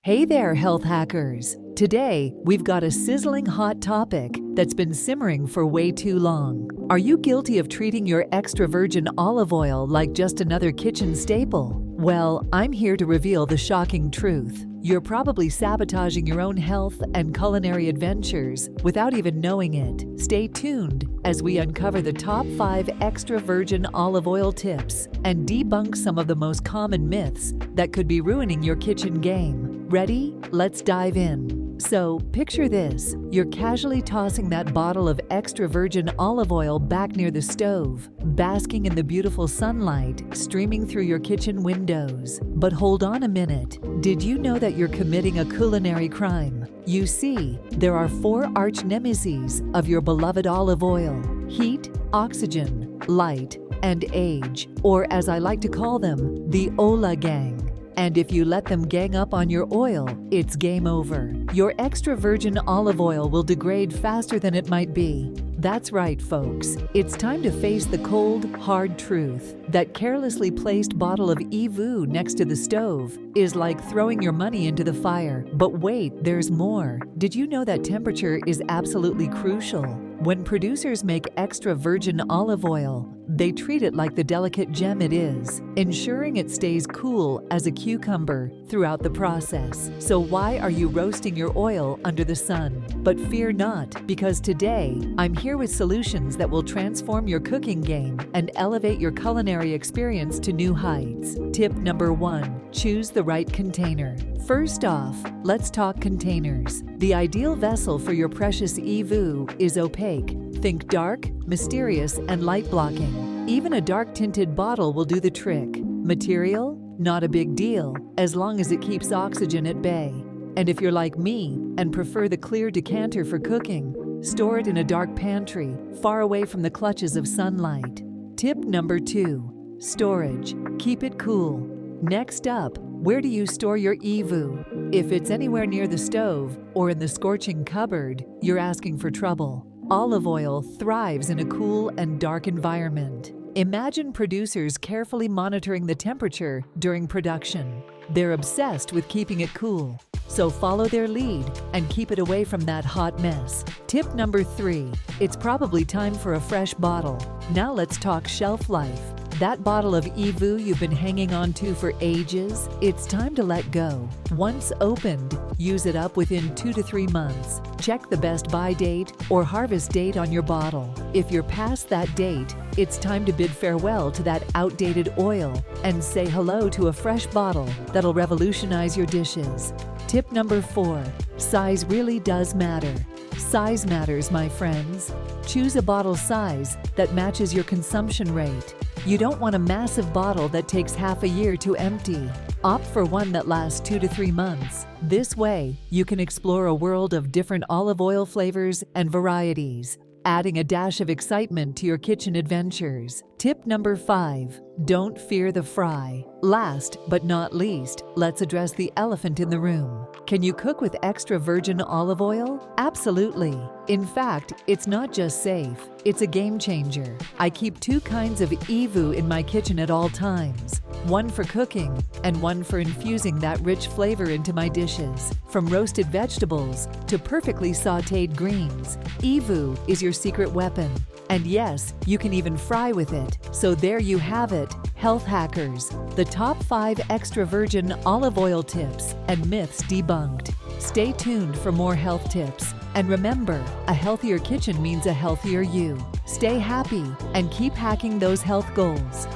Hey there, health hackers! Today, we've got a sizzling hot topic that's been simmering for way too long. Are you guilty of treating your extra virgin olive oil like just another kitchen staple? Well, I'm here to reveal the shocking truth. You're probably sabotaging your own health and culinary adventures without even knowing it. Stay tuned as we uncover the top 5 extra virgin olive oil tips and debunk some of the most common myths that could be ruining your kitchen game. Ready? Let's dive in. So, picture this. You're casually tossing that bottle of extra virgin olive oil back near the stove, basking in the beautiful sunlight streaming through your kitchen windows. But hold on a minute. Did you know that you're committing a culinary crime? You see, there are 4 arch nemeses of your beloved olive oil: heat, oxygen, light, and age, or as I like to call them, the Ola gang. And if you let them gang up on your oil, it's game over. Your extra virgin olive oil will degrade faster than it might be. That's right, folks. It's time to face the cold, hard truth. That carelessly placed bottle of EVOO next to the stove is like throwing your money into the fire. But wait, there's more. Did you know that temperature is absolutely crucial? When producers make extra virgin olive oil, they treat it like the delicate gem it is, ensuring it stays cool as a cucumber throughout the process. So why are you roasting your oil under the sun? But fear not, because today, I'm here with solutions that will transform your cooking game and elevate your culinary experience to new heights. Tip number 1. Choose the right container. First off, let's talk containers. The ideal vessel for your precious EVOO is opaque. Think dark, mysterious, and light-blocking. Even a dark-tinted bottle will do the trick. Material? Not a big deal, as long as it keeps oxygen at bay. And if you're like me and prefer the clear decanter for cooking, store it in a dark pantry, far away from the clutches of sunlight. Tip number 2. Storage. Keep it cool. Next up, where do you store your EVOO? If it's anywhere near the stove or in the scorching cupboard, you're asking for trouble. Olive oil thrives in a cool and dark environment. Imagine producers carefully monitoring the temperature during production. They're obsessed with keeping it cool. So follow their lead and keep it away from that hot mess. Tip number 3. It's probably time for a fresh bottle. Now let's talk shelf life. That bottle of EVOO you've been hanging on to for ages, it's time to let go. Once opened, use it up within 2 to 3 months. Check the best buy date or harvest date on your bottle. If you're past that date, it's time to bid farewell to that outdated oil and say hello to a fresh bottle that'll revolutionize your dishes. Tip number 4. Size really does matter. Size matters, my friends. Choose a bottle size that matches your consumption rate. You don't want a massive bottle that takes half a year to empty. Opt for one that lasts 2 to 3 months. This way, you can explore a world of different olive oil flavors and varieties, adding a dash of excitement to your kitchen adventures. Tip number 5. Don't fear the fry. Last but not least, let's address the elephant in the room. Can you cook with extra virgin olive oil? Absolutely. In fact, it's not just safe, it's a game changer. I keep 2 kinds of EVOO in my kitchen at all times. One for cooking and one for infusing that rich flavor into my dishes. From roasted vegetables to perfectly sautéed greens, EVOO is your secret weapon. And yes, you can even fry with it. So there you have it, health hackers. The top 5 extra virgin olive oil tips and myths debunked. Stay tuned for more health tips. And remember, a healthier kitchen means a healthier you. Stay happy and keep hacking those health goals.